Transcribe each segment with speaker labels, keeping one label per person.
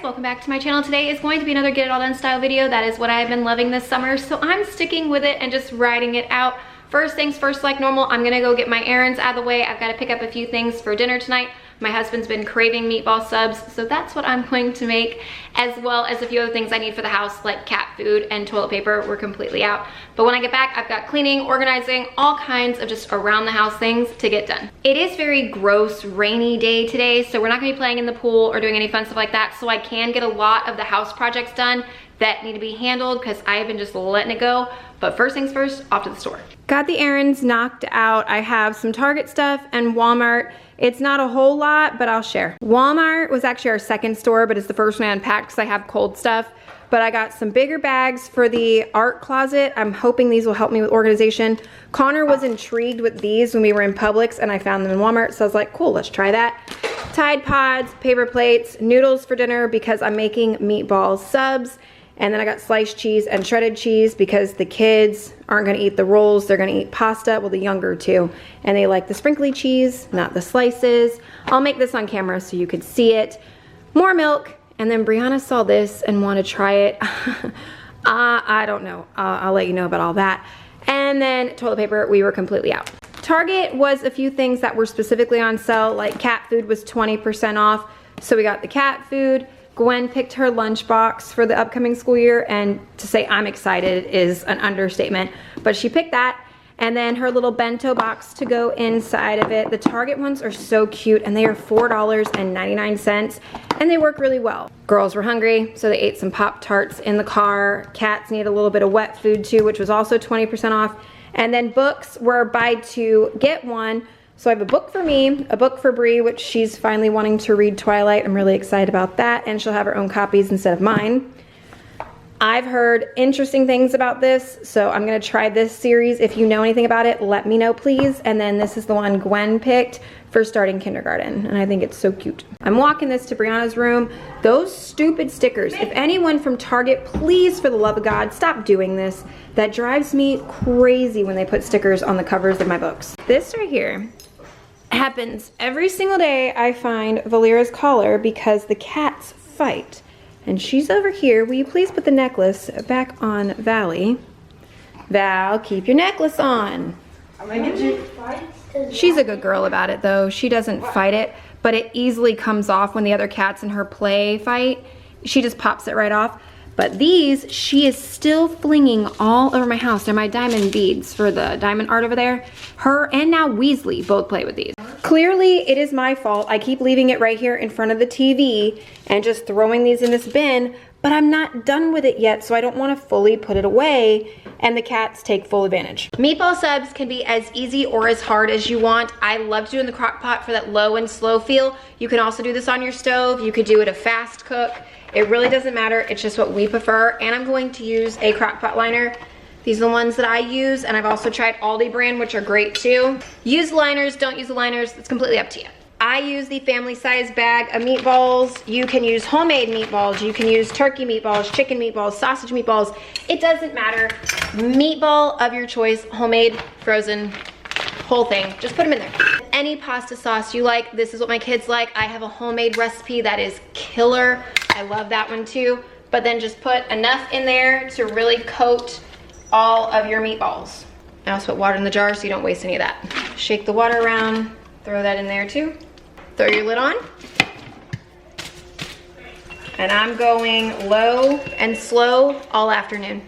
Speaker 1: welcome back to my channel. Today is going to be another get it all done style video. That is what I've been loving this summer, so I'm sticking with it and just riding it out. First things first, like normal, I'm gonna go get my errands out of the way. I've got to pick up a few things for dinner tonight. My husband's been craving meatball subs, so that's what I'm going to make, as well as a few other things I need for the house, like cat food and toilet paper. We're completely out. But when I get back, I've got cleaning, organizing, all kinds of just around the house things to get done. It is very gross, rainy day today, so we're not gonna be playing in the pool or doing any fun stuff like that, so I can get a lot of the house projects done that need to be handled because I have been just letting it go. But first things first, off to the store. Got the errands knocked out. I have some Target stuff and Walmart. It's not a whole lot, but I'll share. Walmart was actually our second store, but it's the first one I unpacked because I have cold stuff. But I got some bigger bags for the art closet. I'm hoping these will help me with organization. Connor was intrigued with these when we were in Publix and I found them in Walmart, so I was like, cool, let's try that. Tide Pods, paper plates, noodles for dinner because I'm making meatball subs. And then I got sliced cheese and shredded cheese because the kids aren't gonna eat the rolls, they're gonna eat pasta, well the younger two. And they like the sprinkly cheese, not the slices. I'll make this on camera so you could see it. More milk, and then Brianna saw this and wanted to try it. I don't know, I'll let you know about all that. And then toilet paper, we were completely out. Target was a few things that were specifically on sale, like cat food was 20% off. So we got the cat food. Gwen picked her lunchbox for the upcoming school year, and to say I'm excited is an understatement, but she picked that. And then her little bento box to go inside of it. The Target ones are so cute, and they are $4.99, and they work really well. Girls were hungry, so they ate some Pop-Tarts in the car. Cats need a little bit of wet food too, which was also 20% off. And then books were buy two, get one. So I have a book for me, a book for Brie, which she's finally wanting to read Twilight. I'm really excited about that, and she'll have her own copies instead of mine. I've heard interesting things about this, so I'm gonna try this series. If you know anything about it, let me know, please. And then this is the one Gwen picked for starting kindergarten, and I think it's so cute. I'm walking this to Brianna's room. Those stupid stickers. If anyone from Target, please, for the love of God, stop doing this. That drives me crazy when they put stickers on the covers of my books. This right here happens every single day. I find Valera's collar because the cats fight. And she's over here. Will you please put the necklace back on Valley? Val, keep your necklace on. She's a good girl about it though. She doesn't fight it, but it easily comes off when the other cats in her play fight. She just pops it right off. But these, she is still flinging all over my house. They're my diamond beads for the diamond art over there. Her and now Weasley both play with these. Clearly, it is my fault. I keep leaving it right here in front of the TV and just throwing these in this bin, but I'm not done with it yet, so I don't want to fully put it away and the cats take full advantage. Meatball subs can be as easy or as hard as you want. I love to do in the crock pot for that low and slow feel. You can also do this on your stove. You could do it a fast cook. It really doesn't matter, it's just what we prefer. And I'm going to use a crock pot liner. These are the ones that I use, and I've also tried Aldi brand, which are great too. Use liners, don't use the liners, it's completely up to you. I use the family size bag of meatballs. You can use homemade meatballs, you can use turkey meatballs, chicken meatballs, sausage meatballs. It doesn't matter. Meatball of your choice, homemade, frozen, whole thing, just put them in there. Any pasta sauce you like, this is what my kids like. I have a homemade recipe that is killer. I love that one too. But then just put enough in there to really coat all of your meatballs. I also put water in the jar so you don't waste any of that. Shake the water around, throw that in there too. Throw your lid on. And I'm going low and slow all afternoon.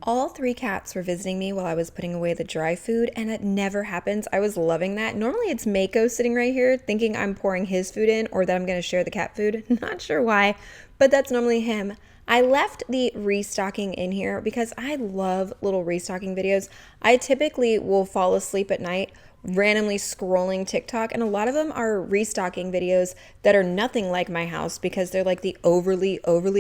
Speaker 1: All three cats were visiting me while I was putting away the dry food, and it never happens. I was loving that. Normally it's Mako sitting right here thinking I'm pouring his food in or that I'm going to share the cat food. Not sure why, but that's normally him. I left the restocking in here because I love little restocking videos. I typically will fall asleep at night randomly scrolling TikTok, and a lot of them are restocking videos that are nothing like my house because they're like the overly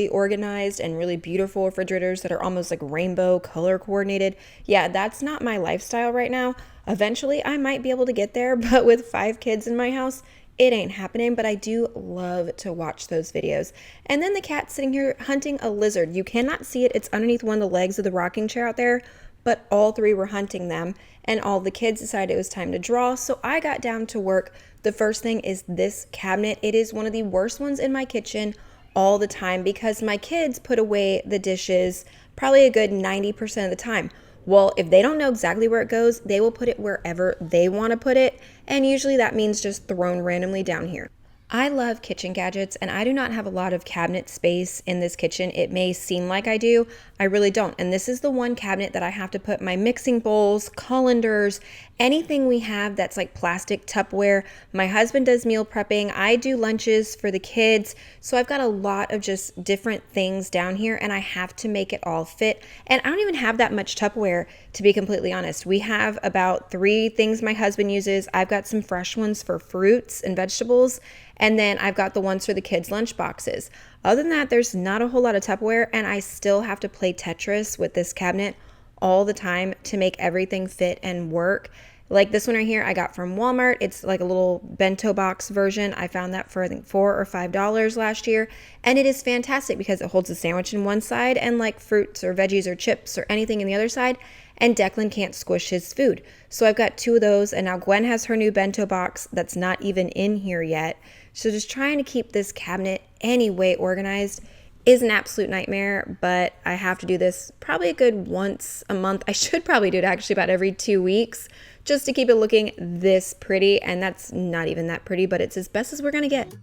Speaker 1: organized and really beautiful refrigerators that are almost like rainbow color coordinated. Yeah, that's not my lifestyle right now. Eventually I might be able to get there, but with 5 kids in my house, it ain't happening. But I do love to watch those videos. And then the cat sitting here hunting a lizard. You cannot see it, it's underneath one of the legs of the rocking chair out there, but all 3 were hunting them.
Speaker 2: and all the kids decided it was time to draw, so I got down to work. The first thing is this cabinet. It is one of the worst ones in my kitchen all the time because my kids put away the dishes probably a good 90% of the time. Well, if they don't know exactly where it goes, they will put it wherever they want to put it, and usually that means just thrown randomly down here. I love kitchen gadgets, and I do not have a lot of cabinet space in this kitchen. It may seem like I do. I really don't. And this is the one cabinet that I have to put my mixing bowls, colanders, anything we have that's like plastic Tupperware. My husband does meal prepping. I do lunches for the kids. So I've got a lot of just different things down here, and I have to make it all fit. And I don't even have that much Tupperware, to be completely honest. We have about 3 things my husband uses. I've got some fresh ones for fruits and vegetables. And then I've got the ones for the kids' lunch boxes. Other than that, there's not a whole lot of Tupperware, and I still have to play Tetris with this cabinet all the time to make everything fit and work. Like this one right here, I got from Walmart. It's like a little bento box version. I found that for I think $4 or $5 last year, and it is fantastic because it holds a sandwich in one side and like fruits or veggies or chips or anything in the other side. And Declan can't squish his food. So I've got 2 of those, and now Gwen has her new bento box that's not even in here yet. So just trying to keep this cabinet any way organized is an absolute nightmare, but I have to do this probably a good once a month. I should probably do it actually about every 2 weeks just to keep it looking this pretty, and that's not even that pretty, but it's as best as we're gonna get.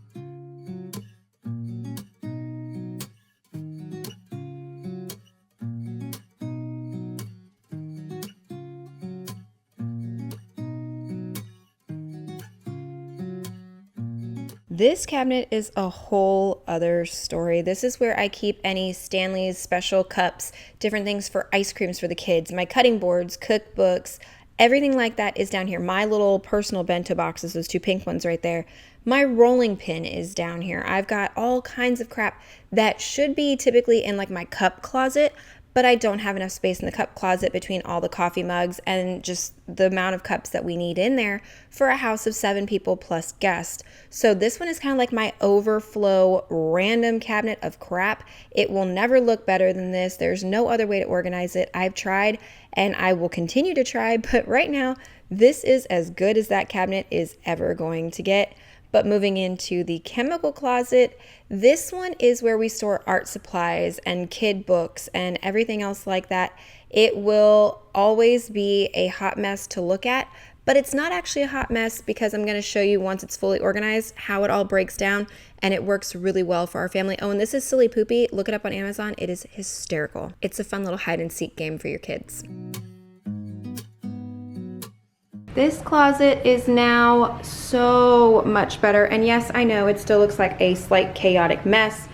Speaker 2: This cabinet is a whole other story. This is where I keep any Stanley's special cups, different things for ice creams for the kids, my cutting boards, cookbooks, everything like that is down here. My little personal bento boxes, those 2 pink ones right there. My rolling pin is down here. I've got all kinds of crap that should be typically in like my cup closet, but I don't have enough space in the cup closet between all the coffee mugs and just the amount of cups that we need in there for a house of 7 people plus guests. So this one is kind of like my overflow random cabinet of crap. It will never look better than this. There's no other way to organize it. I've tried and I will continue to try, but right now this is as good as that cabinet is ever going to get. But moving into the chemical closet, this one is where we store art supplies and kid books and everything else like that. It will always be a hot mess to look at, but it's not actually a hot mess because I'm going to show you once it's fully organized how it all breaks down, and it works really well for our family. Oh, and this is Silly Poopy. Look it up on Amazon. It is hysterical. It's a fun little hide and seek game for your kids. This closet is now so much better, and yes, I know it still looks like a slight chaotic mess,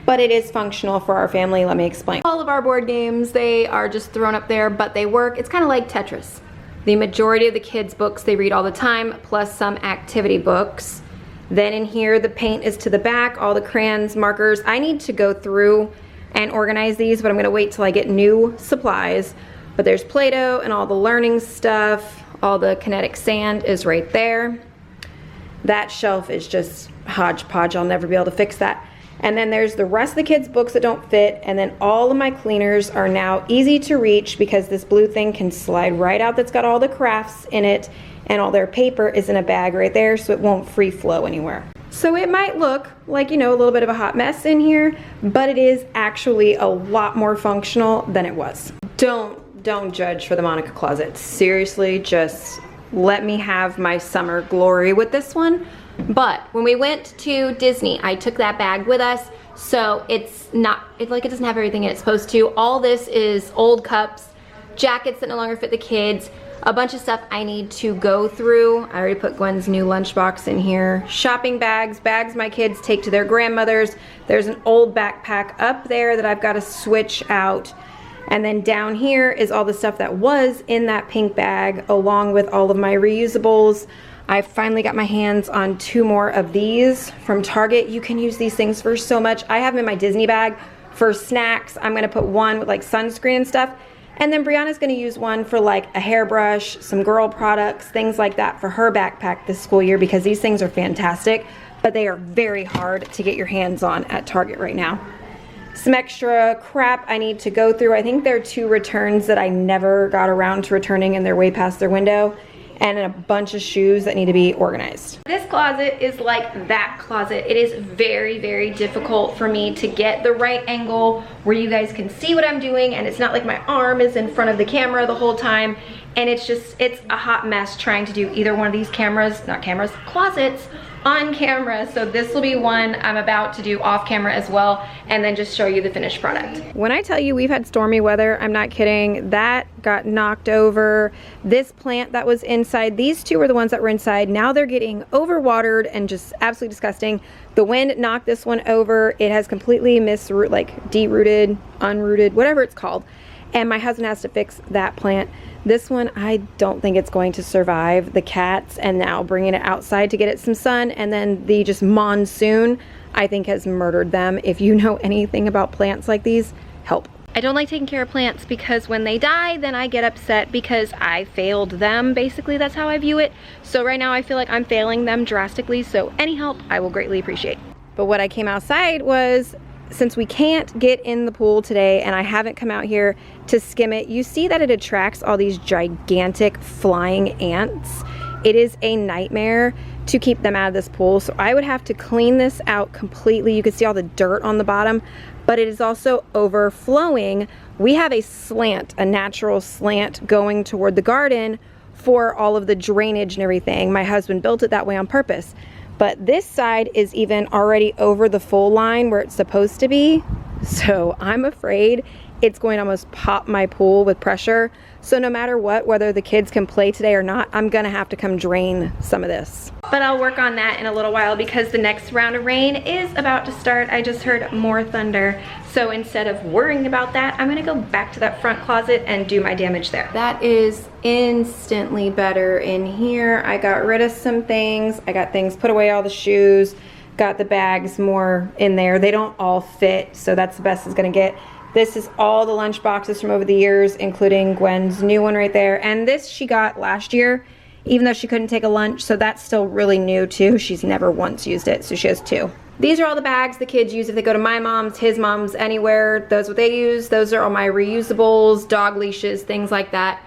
Speaker 2: but it is functional for our family. Let me explain. All of our board games, they are just thrown up there, but they work. It's kind of like Tetris. The majority of the kids' books they read all the time, plus some activity books. Then in here, the paint is to the back, all the crayons, markers. I need to go through and organize these, but I'm gonna wait till I get new supplies. But there's Play-Doh and all the learning stuff. All the kinetic sand is right there. That shelf is just hodgepodge. I'll never be able to fix that. And then there's the rest of the kids' books that don't fit. And then all of my cleaners are now easy to reach because this blue thing can slide right out that's got all the crafts in it. And all their paper is in a bag right there, so it won't free flow anywhere. So it might look like, you know, a little bit of a hot mess in here, but it is actually a lot more functional than it was. Don't judge for the Monica closet. Seriously, just let me have my summer glory with this one. But when we went to Disney, I took that bag with us, so it doesn't have everything it's supposed to. All this is old cups, jackets that no longer fit the kids, a bunch of stuff I need to go through. I already put Gwen's new lunchbox in here. Shopping bags, bags my kids take to their grandmothers. There's an old backpack up there that I've got to switch out. And then down here is all the stuff that was in that pink bag, along with all of my reusables. I finally got my hands on 2 more of these from Target. You can use these things for so much. I have them in my Disney bag for snacks. I'm gonna put one with like sunscreen and stuff. And then Brianna's gonna use one for like a hairbrush, some girl products, things like that for her backpack this school year, because these things are fantastic, but they are very hard to get your hands on at Target right now. some extra crap I need to go through. I think there are 2 returns that I never got around to returning and they're way past their window, and a bunch of shoes that need to be organized. This closet is like that closet. It is very, very difficult for me to get the right angle where you guys can see what I'm doing, and it's not like my arm is in front of the camera the whole time, and it's a hot mess trying to do either one of these closets on camera. So this will be one I'm about to do off camera as well, and then just show you the finished product. When I tell you we've had stormy weather, I'm not kidding. That got knocked over. This plant that was inside, these 2 were the ones that were inside. Now they're getting overwatered and just absolutely disgusting. The wind knocked this one over. It has completely derooted, unrooted, whatever it's called. And my husband has to fix that plant. This one, I don't think it's going to survive the cats, and now bringing it outside to get it some sun, and then the just monsoon, I think has murdered them. If you know anything about plants like these, help. I don't like taking care of plants because when they die, then I get upset because I failed them. Basically, that's how I view it. So right now I feel like I'm failing them drastically, so any help I will greatly appreciate. But what I came outside was, since we can't get in the pool today and I haven't come out here to skim it, you see that it attracts all these gigantic flying ants. It is a nightmare to keep them out of this pool, so I would have to clean this out completely. You can see all the dirt on the bottom, but it is also overflowing. We have a slant, a natural slant going toward the garden for all of the drainage and everything. My husband built it that way on purpose. But this side is even already over the full line where it's supposed to be. So I'm afraid it's going to almost pop my pool with pressure. So no matter what, whether the kids can play today or not, I'm gonna have to come drain some of this. But I'll work on that in a little while because the next round of rain is about to start. I just heard more thunder. So instead of worrying about that, I'm gonna go back to that front closet and do my damage there. That is instantly better in here. I got rid of some things. I got things, put away all the shoes, got the bags more in there. They don't all fit, so that's the best it's gonna get. This is all the lunch boxes from over the years, including Gwen's new one right there. And this she got last year, even though she couldn't take a lunch, so that's still really new too. She's never once used it, so she has 2. These are all the bags the kids use if they go to my mom's, his mom's, anywhere. Those are what they use. Those are all my reusables, dog leashes, things like that.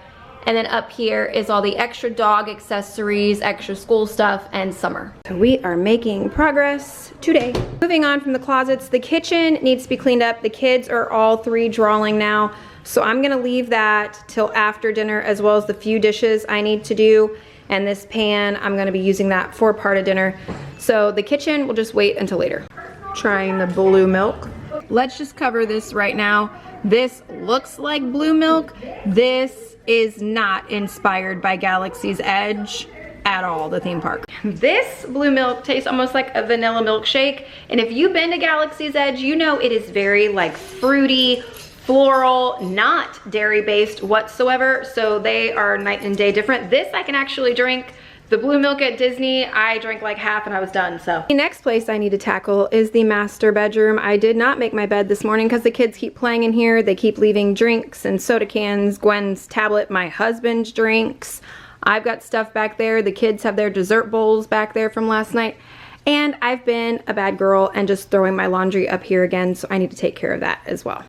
Speaker 2: And then up here is all the extra dog accessories, extra school stuff, and summer. So we are making progress today. Moving on from the closets, the kitchen needs to be cleaned up. The kids are all 3 drawing now, so I'm gonna leave that till after dinner, as well as the few dishes I need to do. And this pan, I'm gonna be using that for part of dinner. So the kitchen will just wait until later. Trying the blue milk. Let's just cover this right now. This looks like blue milk. This is not inspired by Galaxy's Edge at all, the theme park. This blue milk tastes almost like a vanilla milkshake, and if you've been to Galaxy's Edge, you know it is very like fruity, floral, not dairy based whatsoever, so they are night and day different. This I can actually drink. The blue milk at Disney, I drank like half and I was done, so. The next place I need to tackle is the master bedroom. I did not make my bed this morning because the kids keep playing in here. They keep leaving drinks and soda cans, Gwen's tablet, my husband's drinks. I've got stuff back there. The kids have their dessert bowls back there from last night. And I've been a bad girl and just throwing my laundry up here again, so I need to take care of that as well.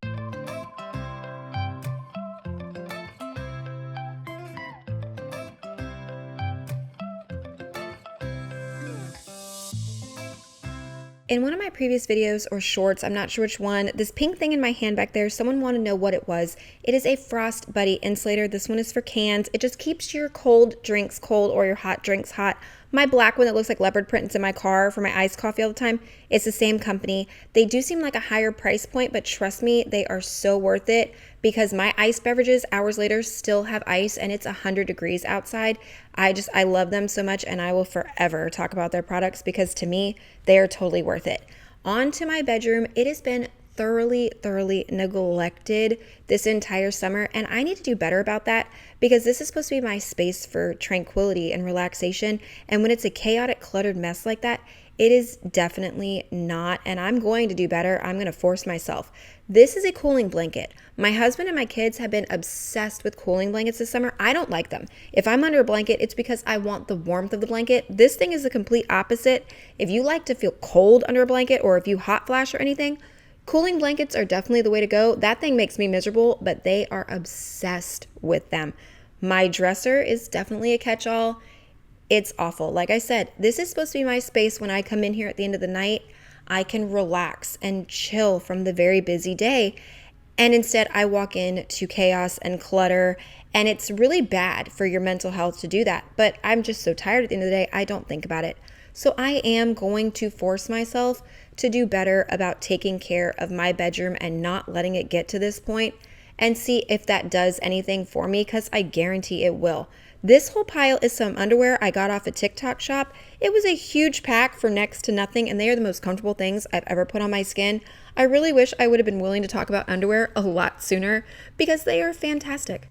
Speaker 2: In one of my previous videos or shorts, I'm not sure which one, this pink thing in my hand back there, someone wanted to know what it was. It is a Frost Buddy insulator. This one is for cans. It just keeps your cold drinks cold or your hot drinks hot. My black one that looks like leopard print is in my car for my iced coffee all the time. It's the same company. They do seem like a higher price point, but trust me, they are so worth it because my iced beverages hours later still have ice and it's 100 degrees outside. I love them so much and I will forever talk about their products because to me, they are totally worth it. On to my bedroom. It has been thoroughly neglected this entire summer, and I need to do better about that because this is supposed to be my space for tranquility and relaxation, and when it's a chaotic, cluttered mess like that, it is definitely not, and I'm going to do better. I'm going to force myself. This is a cooling blanket. My husband and my kids have been obsessed with cooling blankets this summer. I don't like them. If I'm under a blanket, it's because I want the warmth of the blanket. This thing is the complete opposite. If you like to feel cold under a blanket or if you hot flash or anything, Cooling blankets are definitely the way to go. That thing makes me miserable, but they are obsessed with them. My dresser is definitely a catch-all. It's awful. Like I said, this is supposed to be my space when I come in here at the end of the night. I can relax and chill from the very busy day. And instead, I walk into chaos and clutter. And it's really bad for your mental health to do that. But I'm just so tired at the end of the day, I don't think about it. So I am going to force myself to do better about taking care of my bedroom and not letting it get to this point, and see if that does anything for me, because I guarantee it will. This whole pile is some underwear I got off a TikTok shop. It was a huge pack for next to nothing, and they are the most comfortable things I've ever put on my skin. I really wish I would have been willing to talk about underwear a lot sooner, because they are fantastic.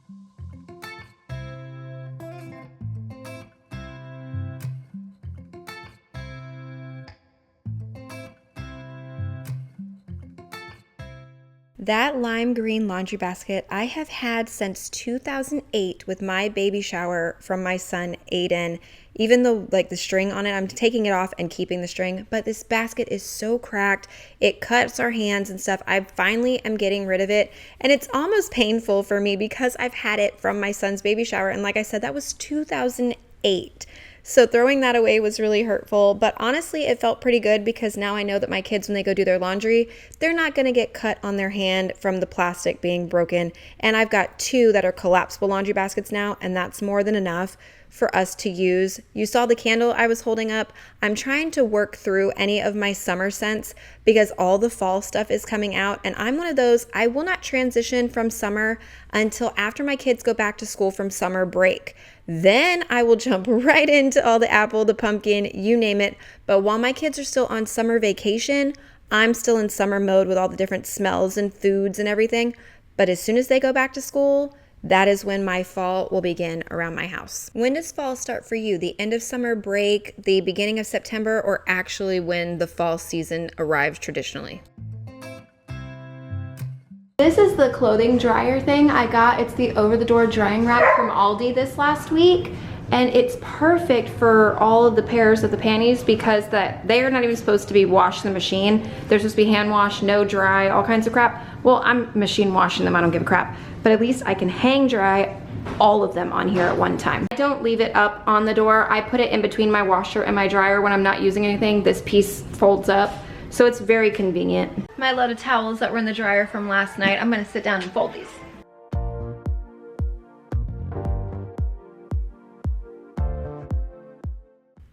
Speaker 2: That lime green laundry basket I have had since 2008 with my baby shower from my son Aiden. Even though like the string on it, I'm taking it off and keeping the string, but this basket is so cracked. It cuts our hands and stuff. I finally am getting rid of it, and it's almost painful for me because I've had it from my son's baby shower, and like I said, that was 2008. So throwing that away was really hurtful, but honestly, it felt pretty good because now I know that my kids, when they go do their laundry, they're not going to get cut on their hand from the plastic being broken. And I've got 2 that are collapsible laundry baskets now, and that's more than enough for us to use. You saw the candle I was holding up. I'm trying to work through any of my summer scents because all the fall stuff is coming out, and I'm one of those, I will not transition from summer until after my kids go back to school from summer break. Then I will jump right into all the apple, the pumpkin, you name it. But while my kids are still on summer vacation, I'm still in summer mode with all the different smells and foods and everything. But as soon as they go back to school, that is when my fall will begin around my house. When does fall start for you? The end of summer break, the beginning of September, or actually when the fall season arrives traditionally?
Speaker 1: This is the clothing dryer thing I got. It's the over-the-door drying rack from Aldi this last week. And it's perfect for all of the pairs of the panties because they are not even supposed to be washed in the machine. They're supposed to be hand washed, no dry, all kinds of crap. Well, I'm machine washing them, I don't give a crap. But at least I can hang dry all of them on here at one time. I don't leave it up on the door. I put it in between my washer and my dryer when I'm not using anything. This piece folds up. So it's very convenient. My load of towels that were in the dryer from last night, I'm gonna sit down and fold these.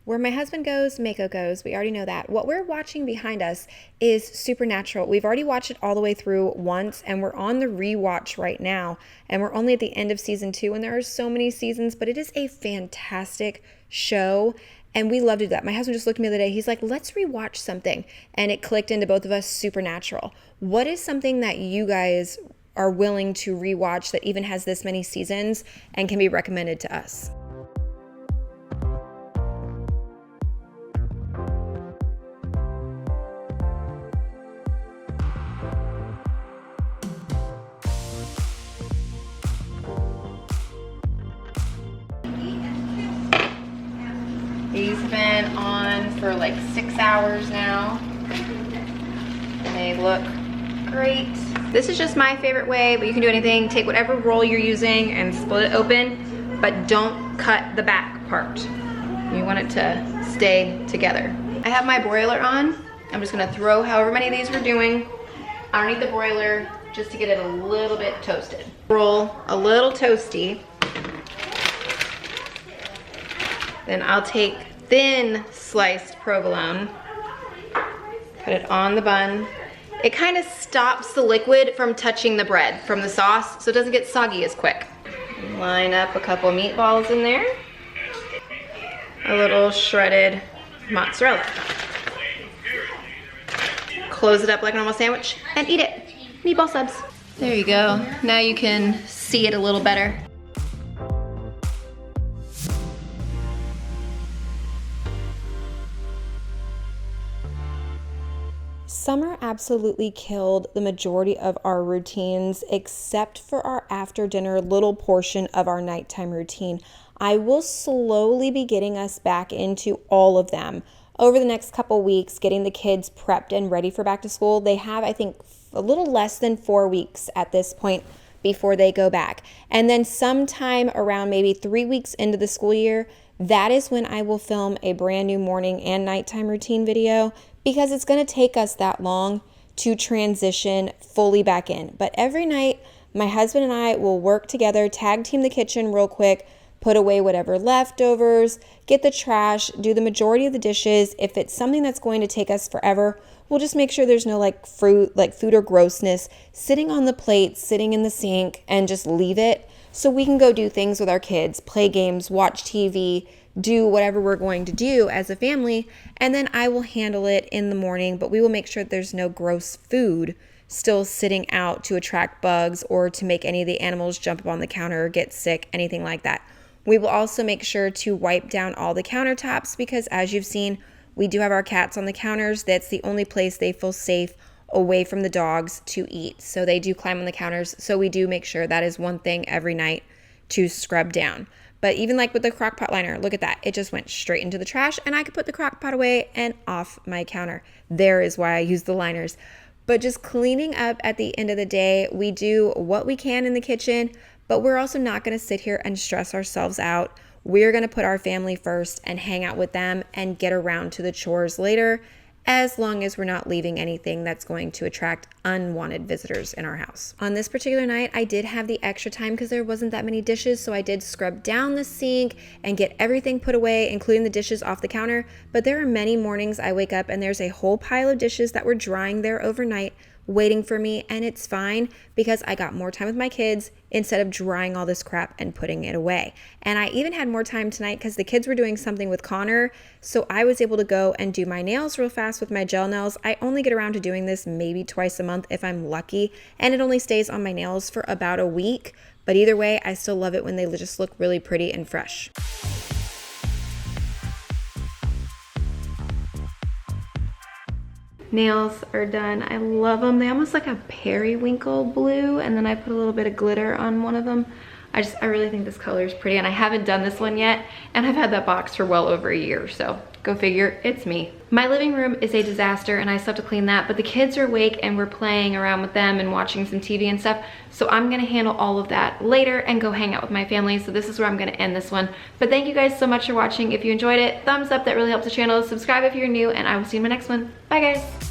Speaker 2: Where my husband goes, Mako goes. We already know that. What we're watching behind us is Supernatural. We've already watched it all the way through once, and we're on the rewatch right now. And we're only at the end of season 2, and there are so many seasons, but it is a fantastic show. And we love to do that. My husband just looked at me the other day. He's like, let's rewatch something. And it clicked into both of us, Supernatural. What is something that you guys are willing to rewatch that even has this many seasons and can be recommended to us?
Speaker 1: These have been on for like 6 hours now. And they look great. This is just my favorite way, but you can do anything. Take whatever roll you're using and split it open, but don't cut the back part. You want it to stay together. I have my broiler on. I'm just gonna throw however many of these we're doing underneath the broiler just to get it a little bit toasted. Roll a little toasty. Then I'll take thin sliced provolone, put it on the bun. It kind of stops the liquid from touching the bread from the sauce, so it doesn't get soggy as quick. Line up a couple meatballs in there. A little shredded mozzarella. Close it up like a normal sandwich and eat it. Meatball subs. There you go. Now you can see it a little better.
Speaker 2: Summer absolutely killed the majority of our routines except for our after dinner little portion of our nighttime routine. I will slowly be getting us back into all of them over the next couple weeks, getting the kids prepped and ready for back to school. They have, I think, a little less than 4 weeks at this point before they go back. And then sometime around maybe 3 weeks into the school year, that is when I will film a brand new morning and nighttime routine video, because it's going to take us that long to transition fully back in. But every night, my husband and I will work together, tag team the kitchen real quick, put away whatever leftovers, get the trash, do the majority of the dishes. If it's something that's going to take us forever, we'll just make sure there's no food or grossness sitting on the plate, sitting in the sink, and just leave it so we can go do things with our kids, play games, watch TV, do whatever we're going to do as a family. And then I will handle it in the morning, but we will make sure that there's no gross food still sitting out to attract bugs or to make any of the animals jump up on the counter or get sick, anything like that. We will also make sure to wipe down all the countertops, because as you've seen, we do have our cats on the counters. That's the only place they feel safe away from the dogs to eat. So they do climb on the counters. So we do make sure that is one thing every night to scrub down. But even like with the crock pot liner, look at that. It just went straight into the trash, and I could put the crock pot away and off my counter. There is why I use the liners. But just cleaning up at the end of the day, we do what we can in the kitchen, but we're also not going to sit here and stress ourselves out. We're going to put our family first and hang out with them and get around to the chores later, as long as we're not leaving anything that's going to attract unwanted visitors in our house. On this particular night, I did have the extra time because there wasn't that many dishes, so I did scrub down the sink and get everything put away, including the dishes off the counter. But there are many mornings I wake up and there's a whole pile of dishes that were drying there overnight waiting for me, and it's fine because I got more time with my kids instead of drying all this crap and putting it away. And I even had more time tonight because the kids were doing something with Connor, so I was able to go and do my nails real fast with my gel nails. I only get around to doing this maybe twice a month if I'm lucky, and it only stays on my nails for about a week, but either way, I still love it when they just look really pretty and fresh.
Speaker 1: Nails are done. I love them. They almost like a periwinkle blue, and then I put a little bit of glitter on one of them. I really think this color is pretty, and I haven't done this one yet, and I've had that box for well over a year, so go figure, it's me. My living room is a disaster, and I still have to clean that, but the kids are awake and we're playing around with them and watching some TV and stuff, so I'm gonna handle all of that later and go hang out with my family. So this is where I'm gonna end this one. But thank you guys so much for watching. If you enjoyed it, thumbs up, that really helps the channel. Subscribe if you're new, and I will see you in my next one. Bye guys.